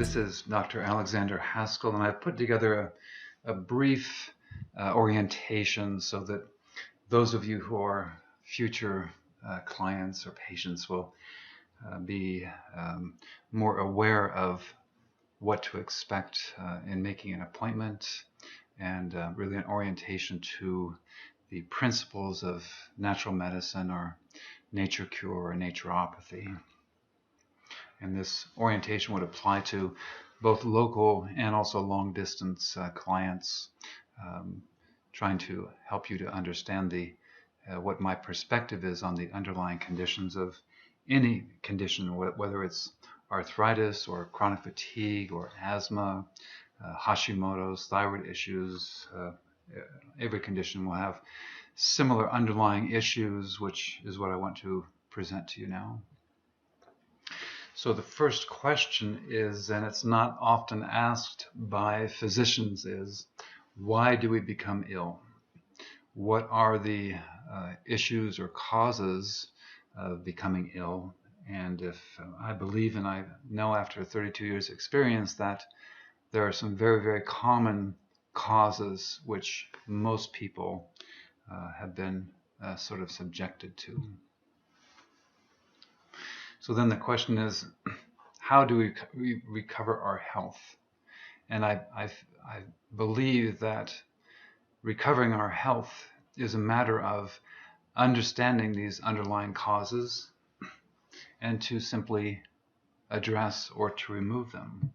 This is Dr. Alexander Haskell, and I've put together a brief orientation so that those of you who are future clients or patients will be more aware of what to expect in making an appointment, and really an orientation to the principles of natural medicine or nature cure or naturopathy. And this orientation would apply to both local and also long distance clients, trying to help you to understand what my perspective is on the underlying conditions of any condition, whether it's arthritis or chronic fatigue or asthma, Hashimoto's, thyroid issues. Every condition will have similar underlying issues, which is what I want to present to you now. So the first question is, and it's not often asked by physicians, is why do we become ill? What are the issues or causes of becoming ill? And if I believe, and I know after 32 years experience, that there are some very, very common causes which most people have been sort of subjected to. So then the question is, how do we recover our health? And I believe that recovering our health is a matter of understanding these underlying causes and to simply address or to remove them.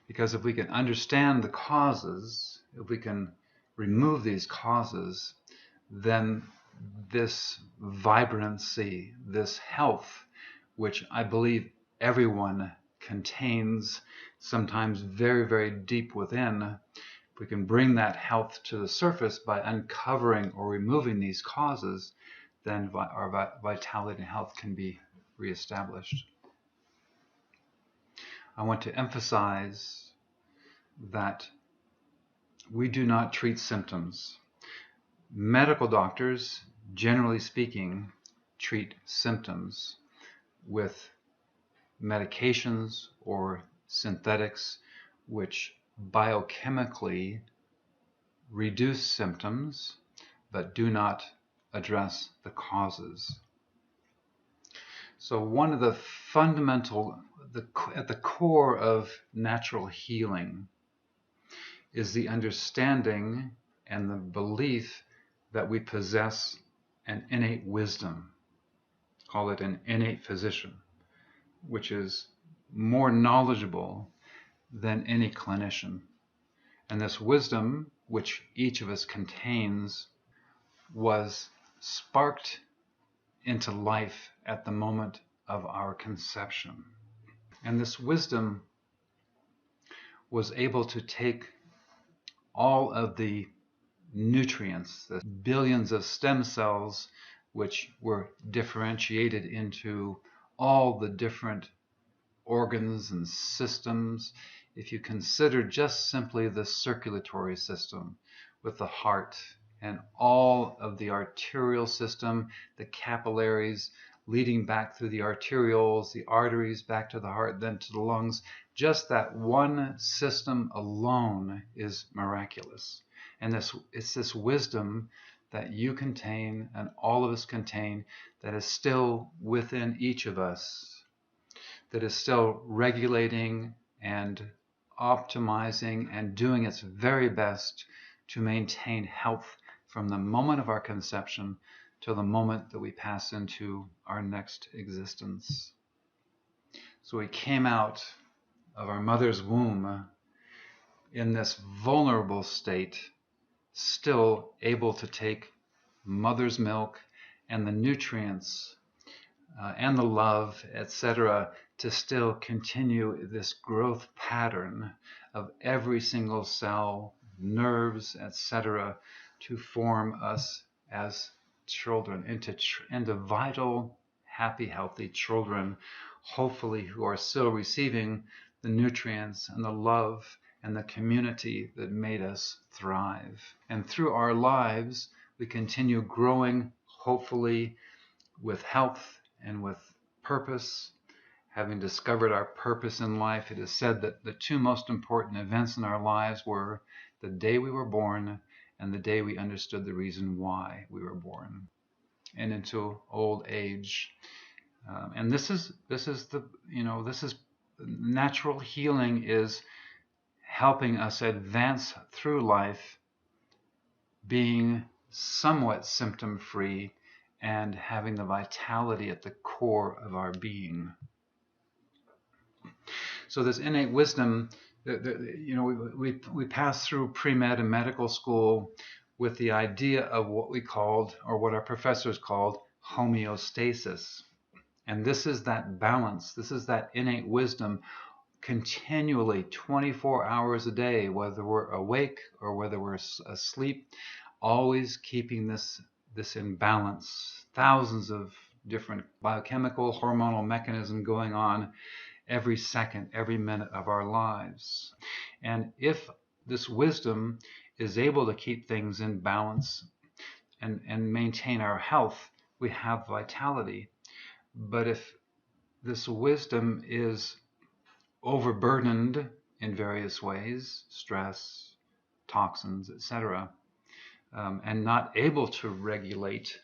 Because if we can understand the causes, if we can remove these causes, then this vibrancy, this health, which I believe everyone contains sometimes very, very deep within, if we can bring that health to the surface by uncovering or removing these causes, then our vitality and health can be reestablished. I want to emphasize that we do not treat symptoms. Medical doctors, generally speaking, treat symptoms with medications or synthetics which biochemically reduce symptoms but do not address the causes. So one of the fundamental, at the core of natural healing is the understanding and the belief that we possess an innate wisdom, call it an innate physician, which is more knowledgeable than any clinician. And this wisdom, which each of us contains, was sparked into life at the moment of our conception. And this wisdom was able to take all of the nutrients, the billions of stem cells which were differentiated into all the different organs and systems. If you consider just simply the circulatory system with the heart and all of the arterial system, the capillaries leading back through the arterioles, the arteries back to the heart, then to the lungs, just that one system alone is miraculous. And it's this wisdom that you contain and all of us contain that is still within each of us, that is still regulating and optimizing and doing its very best to maintain health from the moment of our conception till the moment that we pass into our next existence. So we came out of our mother's womb in this vulnerable state, still able to take mother's milk and the nutrients and the love, etc., to still continue this growth pattern of every single cell, nerves, etc., to form us as children into vital, happy, healthy children, hopefully who are still receiving the nutrients and the love and the community that made us thrive. And through our lives, we continue growing, hopefully, with health and with purpose, having discovered our purpose in life, it is said that the two most important events in our lives were the day we were born and the day we understood the reason why we were born, and into old age. And this is natural healing is helping us advance through life, being somewhat symptom free and having the vitality at the core of our being. So this innate wisdom, we pass through pre-med and medical school with the idea of what we called, or what our professors called, homeostasis. And this is that balance, this is that innate wisdom continually 24 hours a day, whether we're awake or whether we're asleep, always keeping this in balance. Thousands of different biochemical, hormonal mechanisms going on every second, every minute of our lives. And if this wisdom is able to keep things in balance and maintain our health, we have vitality. But if this wisdom is overburdened in various ways, stress, toxins, etc., and not able to regulate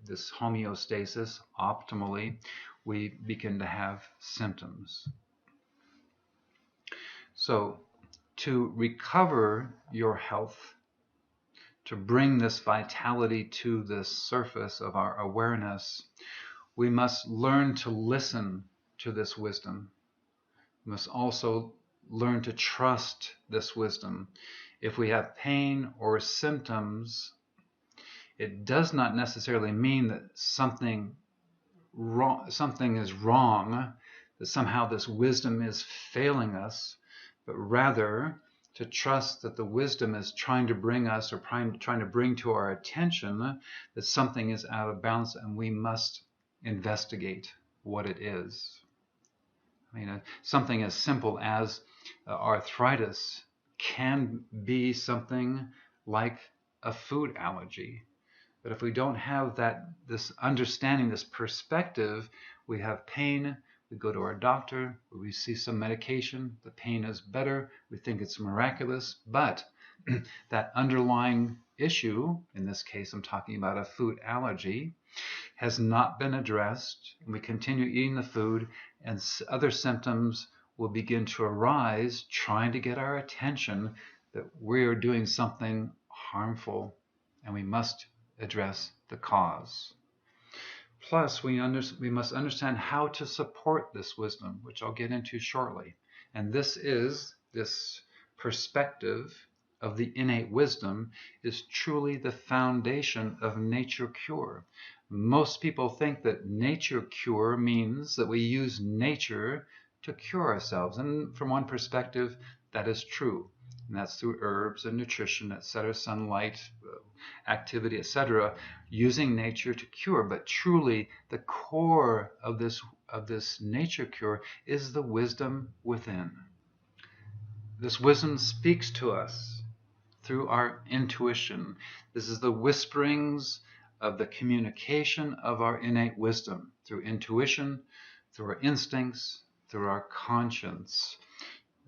this homeostasis optimally, we begin to have symptoms. So to recover your health, to bring this vitality to the surface of our awareness, we must learn to listen to this wisdom. We must also learn to trust this wisdom. If we have pain or symptoms, it does not necessarily mean that something is wrong, that somehow this wisdom is failing us, but rather to trust that the wisdom is trying to bring us, or trying to bring to our attention, that something is out of balance and we must investigate what it is. I mean, something as simple as arthritis can be something like a food allergy. But if we don't have this understanding, this perspective, we have pain, we go to our doctor, we see some medication, the pain is better, we think it's miraculous, but that underlying issue, in this case I'm talking about a food allergy, has not been addressed, and we continue eating the food, and other symptoms will begin to arise, trying to get our attention that we're doing something harmful, and we must address the cause. Plus, we must understand how to support this wisdom, which I'll get into shortly. And this perspective of the innate wisdom is truly the foundation of nature cure. Most people think that nature cure means that we use nature to cure ourselves. And from one perspective, that is true. And that's through herbs and nutrition, etc., sunlight, activity, etc., using nature to cure. But truly, the core of this nature cure is the wisdom within. This wisdom speaks to us through our intuition. This is the whisperings of the communication of our innate wisdom through intuition, through our instincts, through our conscience.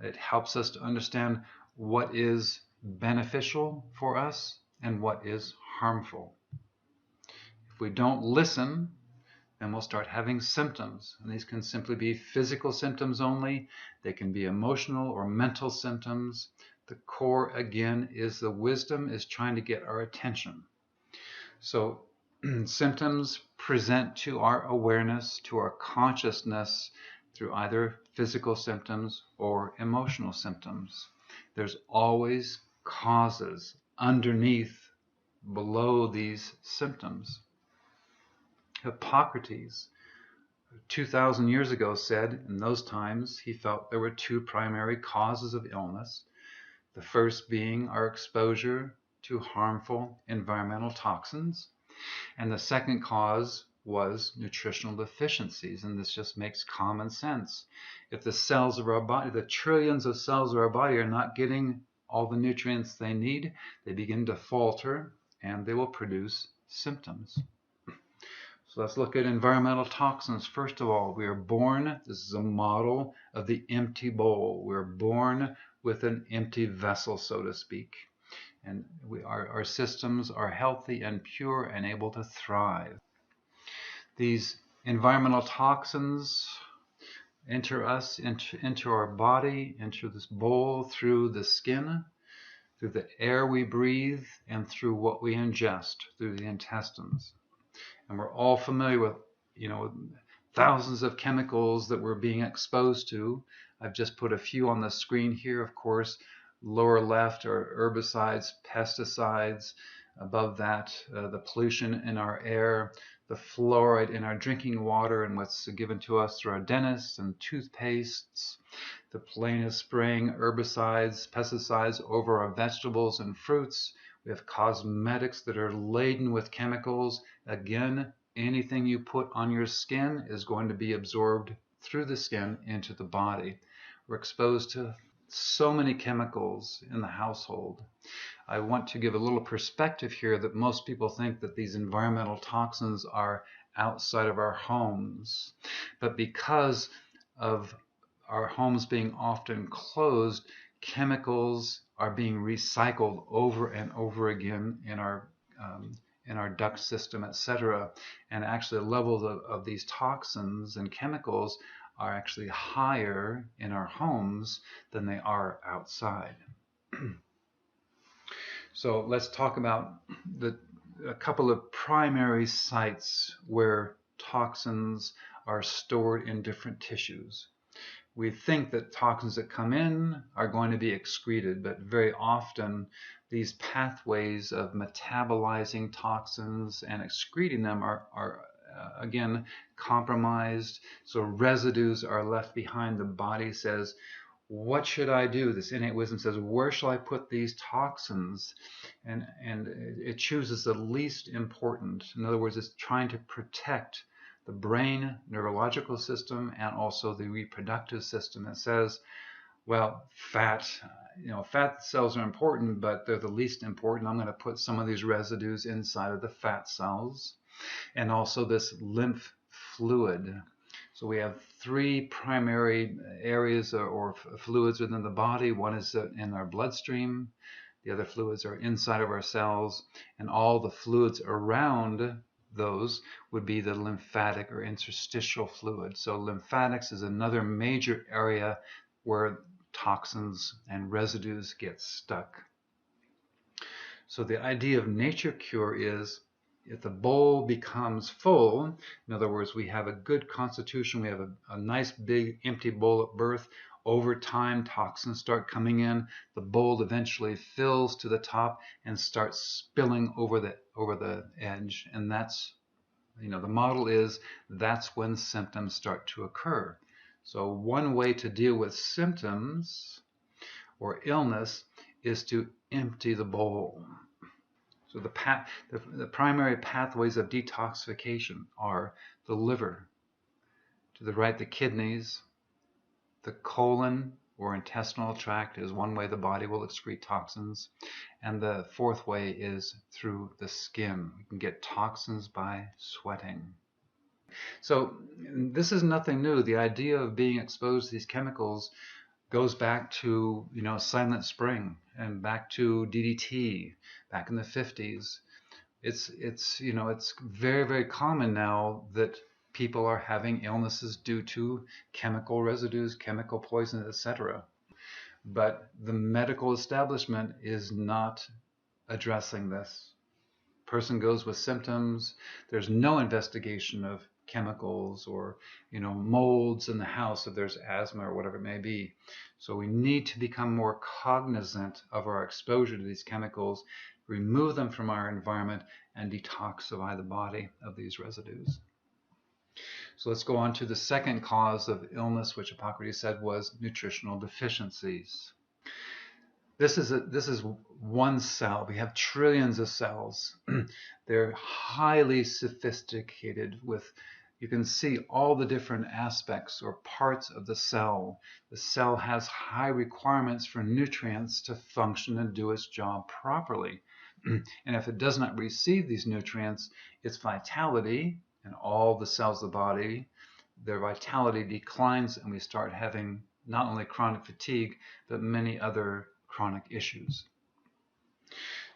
It helps us to understand what is beneficial for us and what is harmful. If we don't listen, then we'll start having symptoms. And these can simply be physical symptoms only. They can be emotional or mental symptoms. The core, again, is the wisdom is trying to get our attention. So symptoms present to our awareness, to our consciousness, through either physical symptoms or emotional symptoms. There's always causes underneath, below these symptoms. Hippocrates, 2,000 years ago, said in those times he felt there were two primary causes of illness. The first being our exposure to harmful environmental toxins, and the second cause was nutritional deficiencies. And this just makes common sense. If the cells of our body, the trillions of cells of our body, are not getting all the nutrients they need, they begin to falter and they will produce symptoms. So let's look at environmental toxins. First of all, we are born, this is a model of the empty bowl. We're born with an empty vessel, so to speak. And our systems are healthy and pure and able to thrive. These environmental toxins enter us into our body, into this bowl through the skin, through the air we breathe, and through what we ingest, through the intestines. And we're all familiar with, thousands of chemicals that we're being exposed to. I've just put a few on the screen here, of course. Lower left are herbicides, pesticides. Above that, the pollution in our air, the fluoride in our drinking water and what's given to us through our dentists and toothpastes. The plane is spraying herbicides, pesticides over our vegetables and fruits. We have cosmetics that are laden with chemicals. Again, anything you put on your skin is going to be absorbed through the skin into the body. We're exposed to so many chemicals in the household. I want to give a little perspective here that most people think that these environmental toxins are outside of our homes. But because of our homes being often closed, chemicals are being recycled over and over again in our duct system, etc. And actually the levels of these toxins and chemicals are actually higher in our homes than they are outside. So let's talk about a couple of primary sites where toxins are stored in different tissues. We think that toxins that come in are going to be excreted, but very often these pathways of metabolizing toxins and excreting them are again compromised. So residues are left behind. The body says, what should I do? This innate wisdom says, where shall I put these toxins? And it chooses the least important. In other words, it's trying to protect the brain, neurological system, and also the reproductive system. It says, well, fat cells are important, but they're the least important. I'm going to put some of these residues inside of the fat cells, and also this lymph fluid. So we have three primary areas or fluids within the body. One is in our bloodstream. The other fluids are inside of our cells, and all the fluids around those would be the lymphatic or interstitial fluid. So lymphatics is another major area where toxins and residues get stuck. So the idea of nature cure is, if the bowl becomes full, in other words, we have a good constitution, we have a nice big empty bowl at birth, over time toxins start coming in, the bowl eventually fills to the top and starts spilling over the edge, and that's, the model is that's when symptoms start to occur. So one way to deal with symptoms or illness is to empty the bowl. So the primary pathways of detoxification are the liver, to the right the kidneys, the colon or intestinal tract is one way the body will excrete toxins, and the fourth way is through the skin. We can get toxins by sweating. So this is nothing new. The idea of being exposed to these chemicals goes back to Silent Spring and back to DDT back in the 50s. It's very, very common now that people are having illnesses due to chemical residues, chemical poison, etc. But the medical establishment is not addressing this. Person goes with symptoms. There's no investigation of chemicals or molds in the house if there's asthma or whatever it may be. So we need to become more cognizant of our exposure to these chemicals, remove them from our environment, and detoxify the body of these residues. So let's go on to the second cause of illness, which Hippocrates said was nutritional deficiencies. This is one cell. We have trillions of cells. They're highly sophisticated with, you can see all the different aspects or parts of the cell. The cell has high requirements for nutrients to function and do its job properly. And if it does not receive these nutrients, its vitality and all the cells of the body, their vitality declines, and we start having not only chronic fatigue, but many other chronic issues.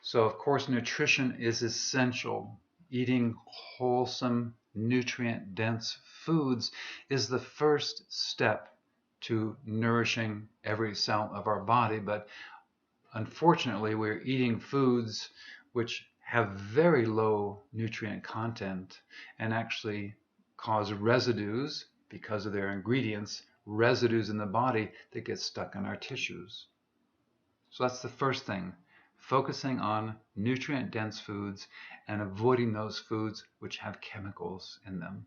So, of course, nutrition is essential. Eating wholesome, nutrient-dense foods is the first step to nourishing every cell of our body. But unfortunately, we're eating foods which have very low nutrient content and actually cause residues because of their ingredients, residues in the body that get stuck in our tissues. So that's the first thing, focusing on nutrient-dense foods and avoiding those foods which have chemicals in them.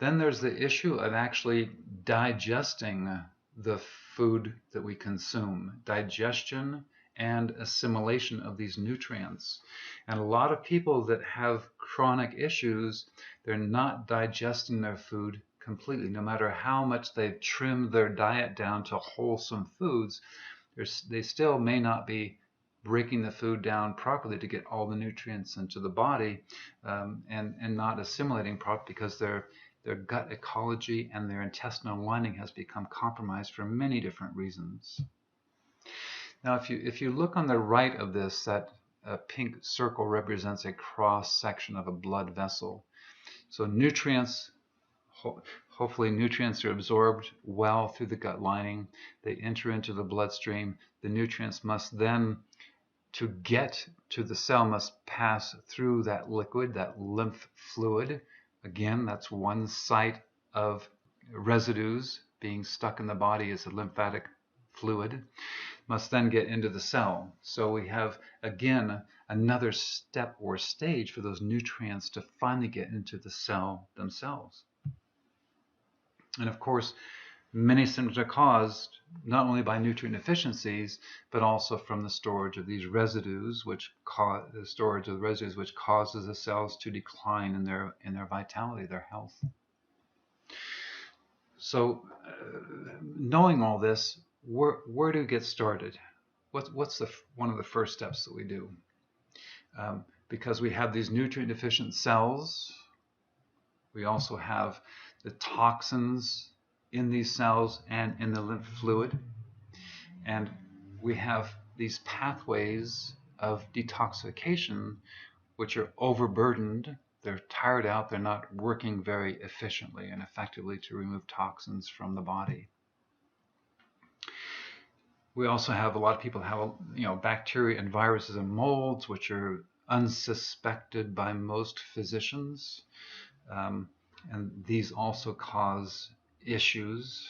Then there's the issue of actually digesting the food that we consume, digestion and assimilation of these nutrients. And a lot of people that have chronic issues, they're not digesting their food completely. No matter how much they've trimmed their diet down to wholesome foods, they still may not be breaking the food down properly to get all the nutrients into the body, and not assimilating properly because their gut ecology and their intestinal lining has become compromised for many different reasons. Now, if you look on the right of this, that pink circle represents a cross section of a blood vessel. So nutrients, hopefully nutrients are absorbed well through the gut lining. They enter into the bloodstream. The nutrients must then, to get to the cell, must pass through that liquid, that lymph fluid. Again, that's one site of residues being stuck in the body is a lymphatic fluid, must then get into the cell. So we have, again, another step or stage for those nutrients to finally get into the cell themselves. And of course, many symptoms are caused not only by nutrient deficiencies, but also from the storage of these residues, which causes the cells to decline in their vitality, their health. So, knowing all this, where do we get started? What's one of the first steps that we do? Because we have these nutrient deficient cells, we also have the toxins in these cells and in the lymph fluid, and we have these pathways of detoxification which are overburdened. They're tired out, they're not working very efficiently and effectively to remove toxins from the body. We also have, a lot of people have, bacteria and viruses and molds which are unsuspected by most physicians, and these also cause issues.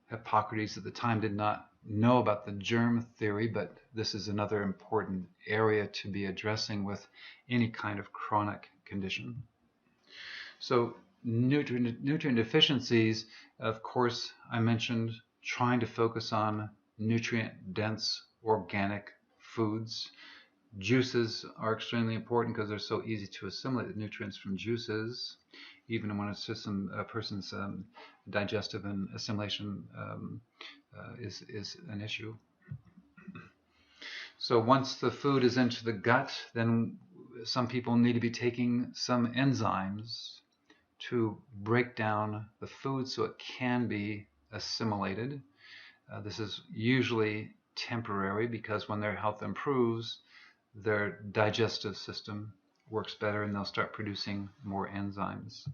Hippocrates at the time did not know about the germ theory, but this is another important area to be addressing with any kind of chronic condition. So nutrient deficiencies, of course, I mentioned trying to focus on nutrient-dense organic foods. Juices are extremely important because they're so easy to assimilate the nutrients from juices, even when a person's digestive and assimilation is an issue. So once the food is into the gut, then some people need to be taking some enzymes to break down the food so it can be assimilated. This is usually temporary because when their health improves, their digestive system works better and they'll start producing more enzymes.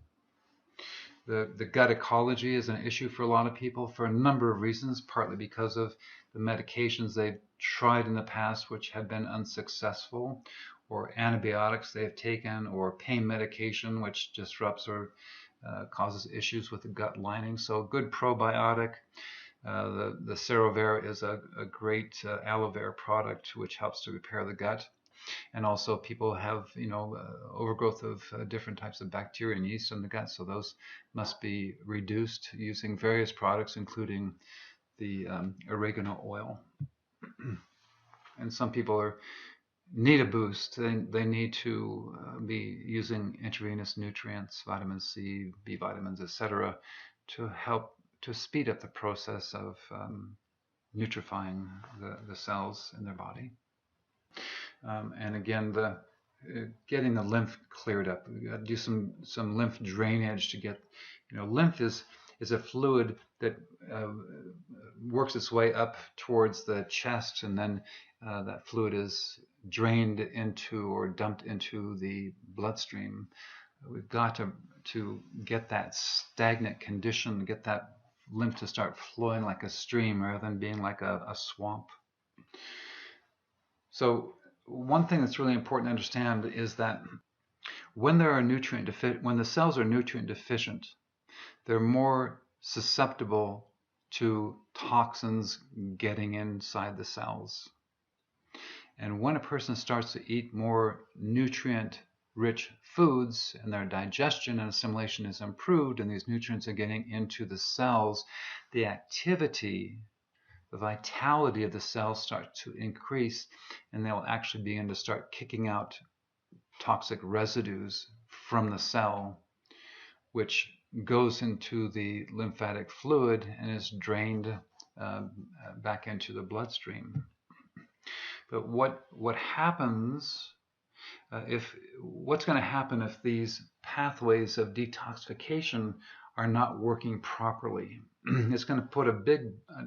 The gut ecology is an issue for a lot of people for a number of reasons, partly because of the medications they've tried in the past which have been unsuccessful, or antibiotics they've taken, or pain medication which disrupts or causes issues with the gut lining. So a good probiotic, the Cerovera is a great aloe vera product which helps to repair the gut. And also people have, overgrowth of different types of bacteria and yeast in the gut. So those must be reduced using various products, including the oregano oil. And some people need a boost. They need to be using intravenous nutrients, vitamin C, B vitamins, etc., to help to speed up the process of nutrifying the cells in their body. And again, getting the lymph cleared up. We got to do some lymph drainage to get, lymph is a fluid that works its way up towards the chest, and then that fluid is drained into or dumped into the bloodstream. We've got to get that stagnant condition, get that lymph to start flowing like a stream rather than being like a swamp. So one thing that's really important to understand is that when when the cells are nutrient deficient, they're more susceptible to toxins getting inside the cells. And when a person starts to eat more nutrient-rich foods and their digestion and assimilation is improved and these nutrients are getting into the cells, the activity, the vitality of the cells start to increase, and they'll actually begin to start kicking out toxic residues from the cell, which goes into the lymphatic fluid and is drained back into the bloodstream. But what's going to happen if these pathways of detoxification are not working properly? It's going to put a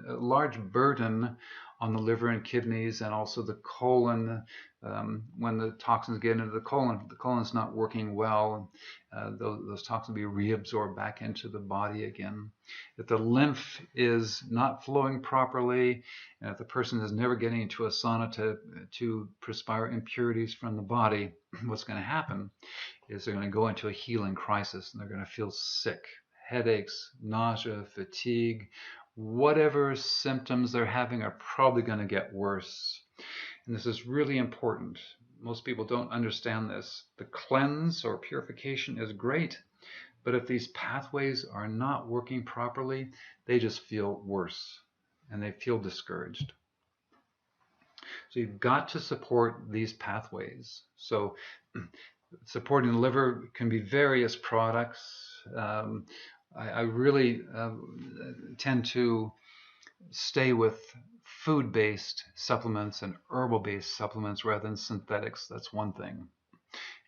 large burden on the liver and kidneys and also the colon. When the toxins get into the colon's not working well. Those toxins will be reabsorbed back into the body again. If the lymph is not flowing properly, and if the person is never getting into a sauna to perspire impurities from the body, what's going to happen is they're going to go into a healing crisis, and they're going to feel sick. Headaches, nausea, fatigue, whatever symptoms they're having are probably going to get worse. And this is really important. Most people don't understand this. The cleanse or purification is great, but if these pathways are not working properly, they just feel worse and they feel discouraged. So you've got to support these pathways. So supporting the liver can be various products. I really tend to stay with food-based supplements and herbal-based supplements rather than synthetics. That's one thing.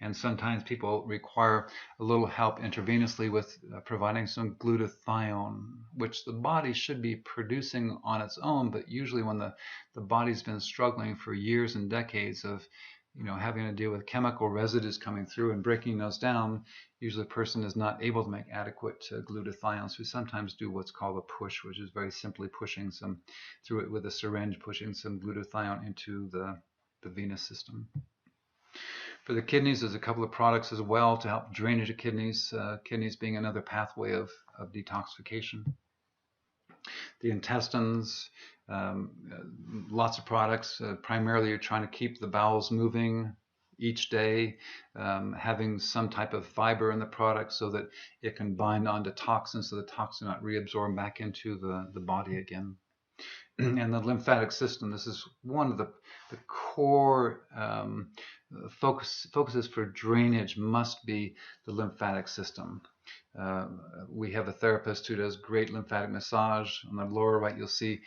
And sometimes people require a little help intravenously with providing some glutathione, which the body should be producing on its own, but usually when the body's been struggling for years and decades of having to deal with chemical residues coming through and breaking those down, usually the person is not able to make adequate glutathione. So we sometimes do what's called a push, which is very simply pushing some through it with a syringe, pushing some glutathione into the venous system. For the kidneys, there's a couple of products as well to help drainage of kidneys, kidneys being another pathway of detoxification. The intestines, lots of products. Primarily, you're trying to keep the bowels moving each day, having some type of fiber in the product so that it can bind onto toxins so the toxins are not reabsorbed back into the body again. And the lymphatic system, this is one of the core focuses for drainage must be the lymphatic system. We have a therapist who does great lymphatic massage. On the lower right, you'll see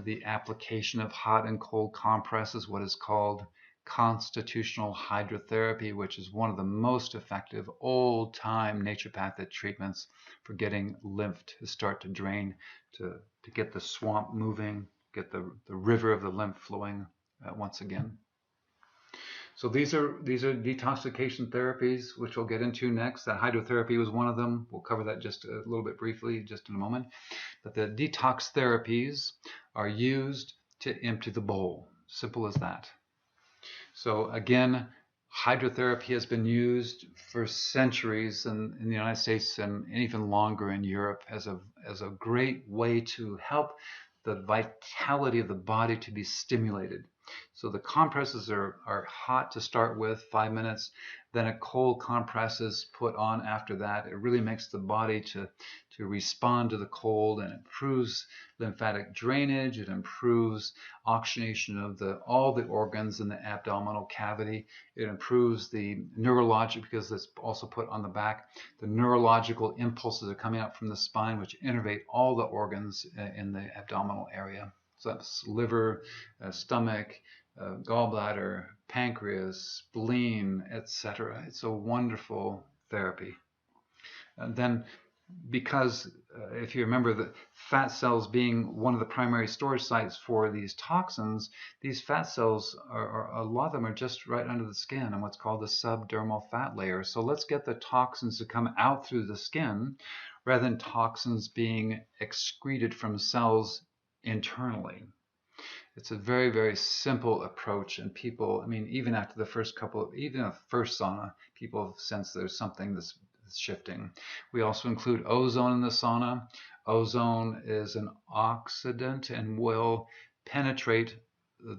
the application of hot and cold compresses, what is called constitutional hydrotherapy, which is one of the most effective old-time naturopathic treatments for getting lymph to start to drain, to get the swamp moving, get the river of the lymph flowing once again. So these are detoxification therapies, which we'll get into next. That hydrotherapy was one of them. We'll cover that just a little bit briefly, just in a moment. But the detox therapies are used to empty the bowl. Simple as that. So again, hydrotherapy has been used for centuries in the United States and even longer in Europe as a great way to help the vitality of the body to be stimulated. So the compresses are hot to start with, 5 minutes. Then a cold compress is put on after that. It really makes the body to respond to the cold and improves lymphatic drainage. It improves oxygenation of all the organs in the abdominal cavity. It improves the neurologic, because it's also put on the back. The neurological impulses are coming out from the spine, which innervate all the organs in the abdominal area. So that's liver, stomach, gallbladder, pancreas, spleen, etc. It's a wonderful therapy. And then, because if you remember the fat cells being one of the primary storage sites for these toxins, these fat cells are a lot of them are just right under the skin and what's called the subdermal fat layer. So let's get the toxins to come out through the skin rather than toxins being excreted from cells internally. It's a very, very simple approach, and people, I mean, even after the first even the first sauna, people sense there's something that's shifting. We also include ozone in the sauna. Ozone is an oxidant and will penetrate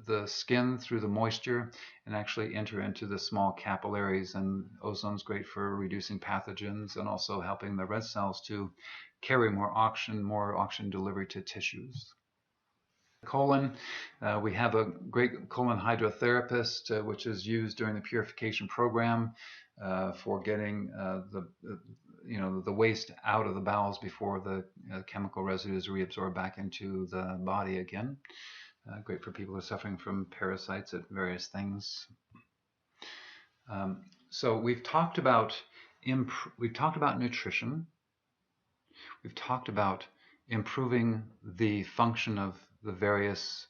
the skin through the moisture and actually enter into the small capillaries. And ozone's great for reducing pathogens and also helping the red cells to carry more oxygen delivery to tissues. Colon, we have a great colon hydrotherapist, which is used during the purification program for getting the waste out of the bowels before the chemical residues reabsorb back into the body again. Great for people who are suffering from parasites at various things. So we've talked about nutrition. We've talked about improving the function of the various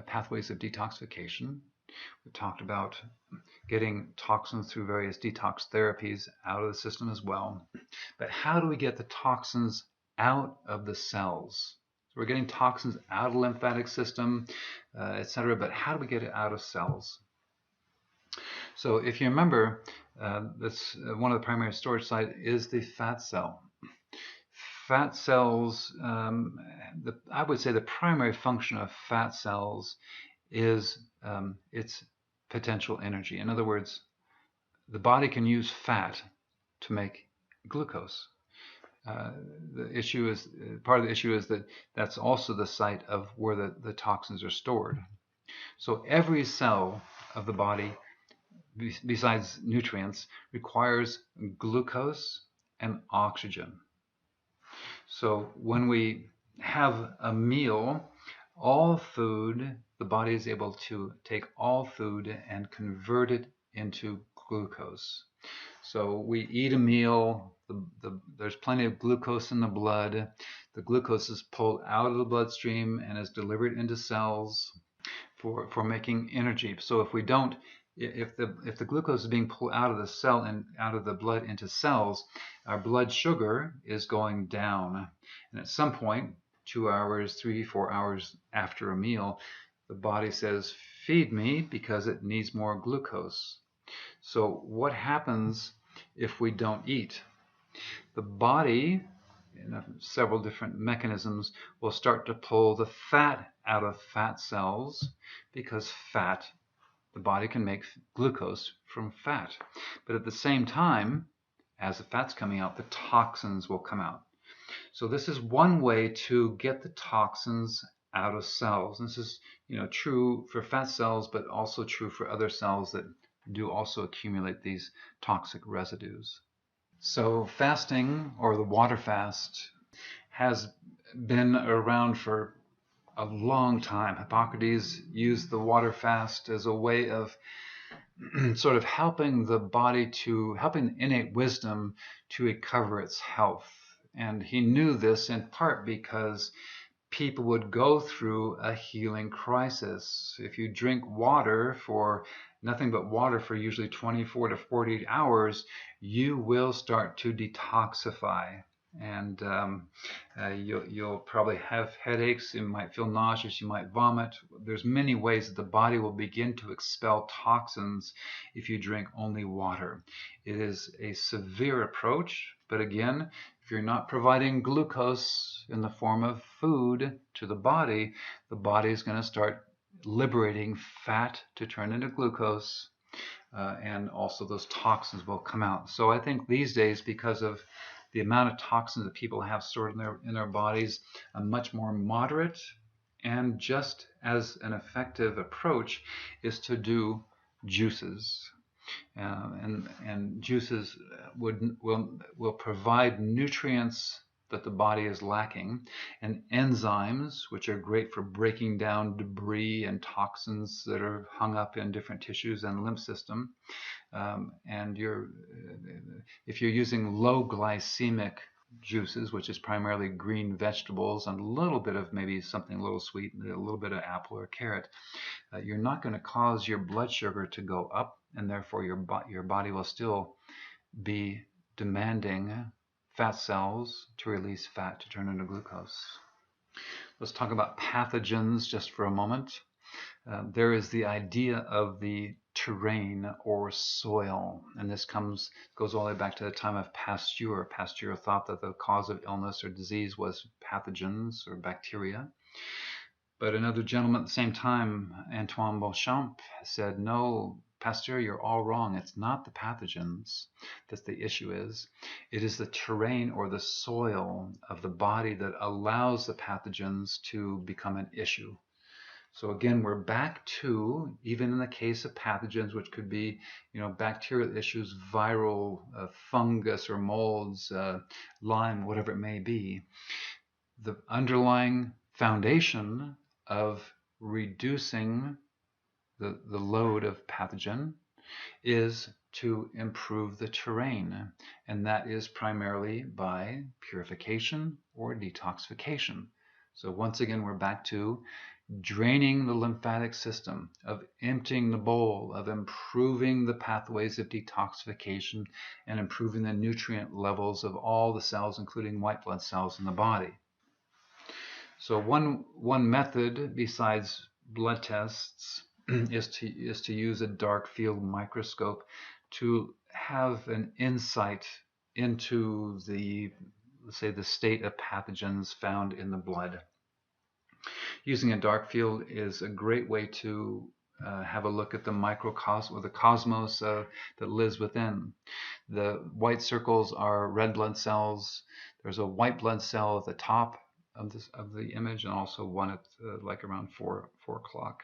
pathways of detoxification. We talked about getting toxins through various detox therapies out of the system as well. But how do we get the toxins out of the cells? So we're getting toxins out of the lymphatic system, etc. But how do we get it out of cells? So if you remember, that's one of the primary storage sites is the fat cell. Fat cells, I would say the primary function of fat cells is its potential energy. In other words, the body can use fat to make glucose. The issue is, part of the issue is that that's also the site of where the toxins are stored. So every cell of the body, besides nutrients, requires glucose and oxygen. So when we have a meal, all food, the body is able to take all food and convert it into glucose. So we eat a meal, there's plenty of glucose in the blood. The glucose is pulled out of the bloodstream and is delivered into cells for making energy. So if we don't, if the glucose is being pulled out of the cell and out of the blood into cells, our blood sugar is going down. And at some point, 2 hours, 3, 4 hours after a meal, the body says, feed me, because it needs more glucose. So what happens if we don't eat? The body, in several different mechanisms, will start to pull the fat out of fat cells, because fat, the body can make glucose from fat. But at the same time, as the fat's coming out, the toxins will come out. So this is one way to get the toxins out of cells. This is, true for fat cells, but also true for other cells that do also accumulate these toxic residues. So fasting, or the water fast, has been around for a long time. Hippocrates used the water fast as a way of sort of helping the body helping innate wisdom to recover its health. And he knew this in part because people would go through a healing crisis. If you drink nothing but water for usually 24 to 48 hours, you will start to detoxify. And you'll probably have headaches, you might feel nauseous, you might vomit. There's many ways that the body will begin to expel toxins if you drink only water. It is a severe approach, but again, if you're not providing glucose in the form of food to the body is going to start liberating fat to turn into glucose, and also those toxins will come out. So I think these days, because of the amount of toxins that people have stored in their bodies, a much more moderate and just as an effective approach is to do juices. And juices will provide nutrients that the body is lacking, and enzymes, which are great for breaking down debris and toxins that are hung up in different tissues and lymph system. And if you're using low glycemic juices, which is primarily green vegetables and a little bit of maybe something a little sweet, a little bit of apple or carrot, you're not going to cause your blood sugar to go up, and therefore your body will still be demanding fat cells to release fat to turn into glucose. Let's talk about pathogens just for a moment. There is the idea of the terrain or soil, and this goes all the way back to the time of Pasteur. Pasteur thought that the cause of illness or disease was pathogens or bacteria. But another gentleman at the same time, Antoine Béchamp, said, no, Pasteur, you're all wrong. It's not the pathogens that the issue is. It is the terrain or the soil of the body that allows the pathogens to become an issue. So again, we're back to, even in the case of pathogens, which could be, bacterial issues, viral, fungus or molds, Lyme, whatever it may be, the underlying foundation of reducing the load of pathogen is to improve the terrain, and that is primarily by purification or detoxification. So once again, we're back to draining the lymphatic system, of emptying the bowl, of improving the pathways of detoxification, and improving the nutrient levels of all the cells, including white blood cells in the body. So one method besides blood tests is to use a dark field microscope to have an insight into let's say the state of pathogens found in the blood. Using a dark field is a great way to have a look at the microcosmos or the cosmos that lives within. The white circles are red blood cells. There's a white blood cell at the top of the image, and also one at like around 4 o'clock.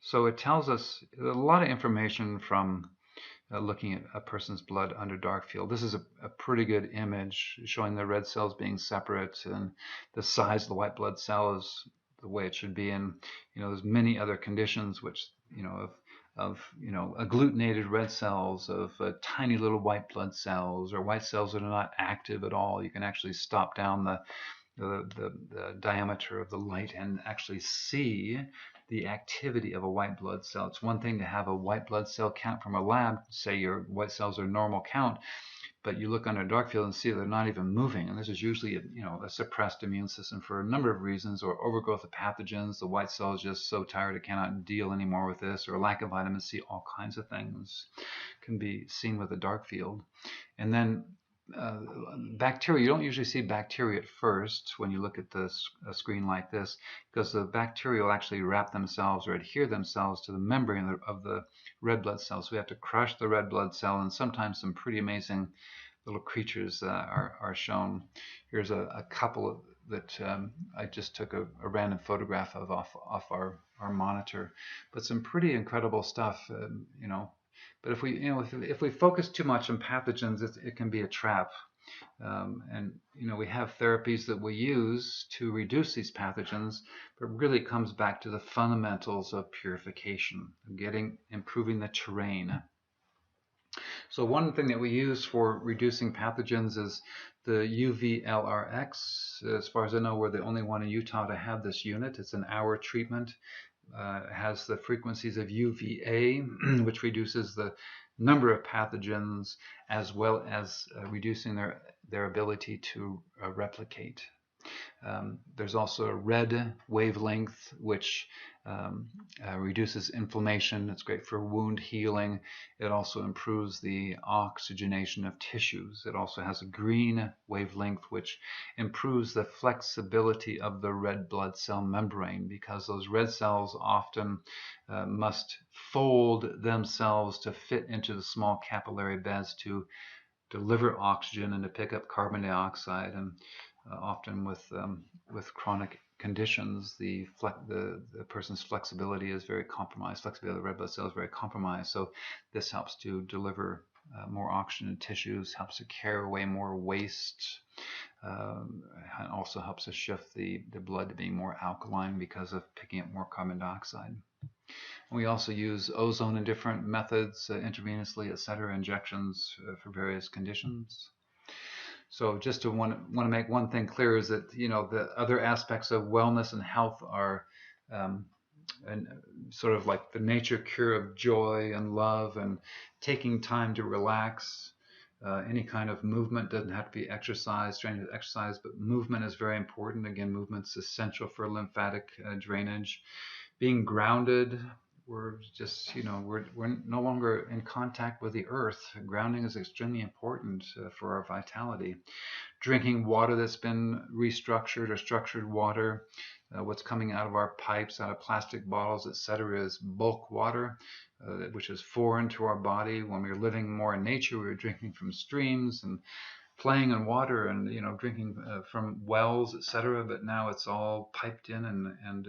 So it tells us a lot of information from looking at a person's blood under dark field. This is a pretty good image showing the red cells being separate, and the size of the white blood cell is the way it should be. And there's many other conditions which of agglutinated red cells, of tiny little white blood cells, or white cells that are not active at all. You can actually stop down the diameter of the light and actually see the activity of a white blood cell. It's one thing to have a white blood cell count from a lab, say your white cells are normal count, but you look under a dark field and see they're not even moving. And this is usually a suppressed immune system for a number of reasons, or overgrowth of pathogens. The white cell is just so tired it cannot deal anymore with this, or lack of vitamin C. All kinds of things can be seen with a dark field. And then bacteria, you don't usually see bacteria at first when you look at a screen like this, because the bacteria will actually wrap themselves or adhere themselves to the membrane of the red blood cells. So we have to crush the red blood cell, and sometimes some pretty amazing little creatures are shown. Here's a couple that I just took a random photograph of off our monitor, but some pretty incredible stuff, But if we focus too much on pathogens, it can be a trap. And we have therapies that we use to reduce these pathogens, but really it comes back to the fundamentals of purification, improving the terrain. So one thing that we use for reducing pathogens is the UV-LRX. As far as I know, we're the only one in Utah to have this unit. It's an hour treatment. It has the frequencies of UVA, which reduces the number of pathogens, as well as reducing their ability to replicate. There's also a red wavelength, which reduces inflammation. It's great for wound healing. It also improves the oxygenation of tissues. It also has a green wavelength, which improves the flexibility of the red blood cell membrane, because those red cells often must fold themselves to fit into the small capillary beds to deliver oxygen and to pick up carbon dioxide. And often with chronic conditions, the person's flexibility is very compromised. Flexibility of the red blood cell is very compromised. So this helps to deliver more oxygen in tissues, helps to carry away more waste. and also helps us shift the blood to being more alkaline because of picking up more carbon dioxide. We also use ozone in different methods, intravenously, etc., injections for various conditions. So just to want to make one thing clear is that, you know, the other aspects of wellness and health are and sort of like the nature cure of joy and love and taking time to relax. Any kind of movement doesn't have to be exercise, strenuous exercise, but movement is very important. Again, movement's essential for lymphatic drainage. Being grounded, we're just, you know, we're no longer in contact with the earth. Grounding is extremely important for our vitality. Drinking water that's been restructured or structured water. What's coming out of our pipes, out of plastic bottles, etc., is bulk water, which is foreign to our body. When we were living more in nature, we were drinking from streams and playing in water and, you know, drinking from wells, etc. But now it's all piped in, and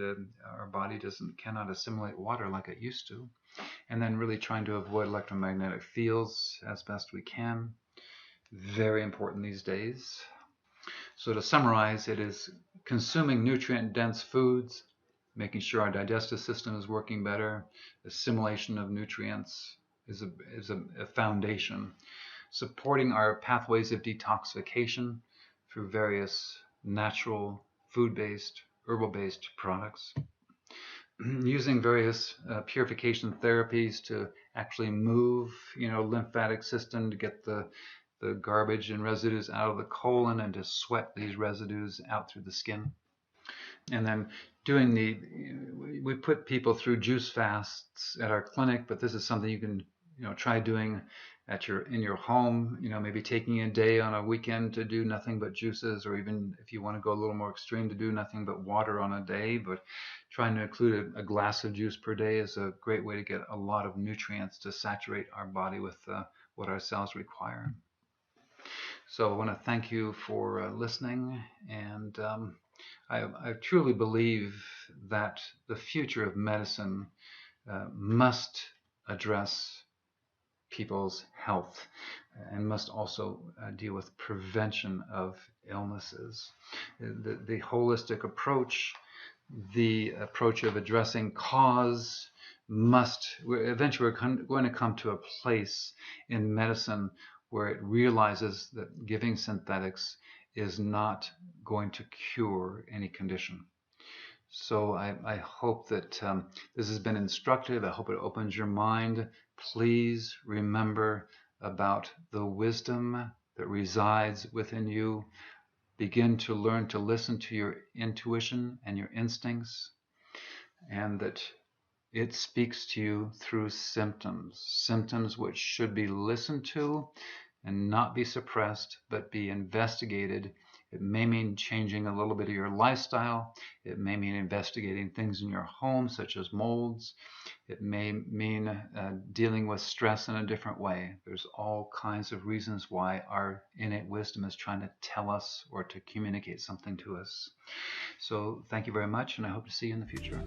our body cannot assimilate water like it used to. And then really trying to avoid electromagnetic fields as best we can. Very important these days. So to summarize, it is consuming nutrient-dense foods, making sure our digestive system is working better. Assimilation of nutrients is a foundation. Supporting our pathways of detoxification through various natural, food-based, herbal-based products. Using various purification therapies to actually move, you know, lymphatic system to get the garbage and residues out of the colon and to sweat these residues out through the skin. And then doing we put people through juice fasts at our clinic, but this is something you can, you know, try doing in your home, you know, maybe taking a day on a weekend to do nothing but juices, or even if you want to go a little more extreme, to do nothing but water on a day. But trying to include a glass of juice per day is a great way to get a lot of nutrients to saturate our body with what our cells require. So I want to thank you for listening, and I truly believe that the future of medicine must address people's health and must also deal with prevention of illnesses. The holistic approach, the approach of addressing cause, eventually we're going to come to a place in medicine where it realizes that giving synthetics is not going to cure any condition. So I hope that this has been instructive. I hope it opens your mind. Please remember about the wisdom that resides within you. Begin to learn to listen to your intuition and your instincts, and that it speaks to you through symptoms which should be listened to and not be suppressed, but be investigated. It may mean changing a little bit of your lifestyle. It may mean investigating things in your home, such as molds. It may mean dealing with stress in a different way. There's all kinds of reasons why our innate wisdom is trying to tell us or to communicate something to us. So thank you very much, and I hope to see you in the future.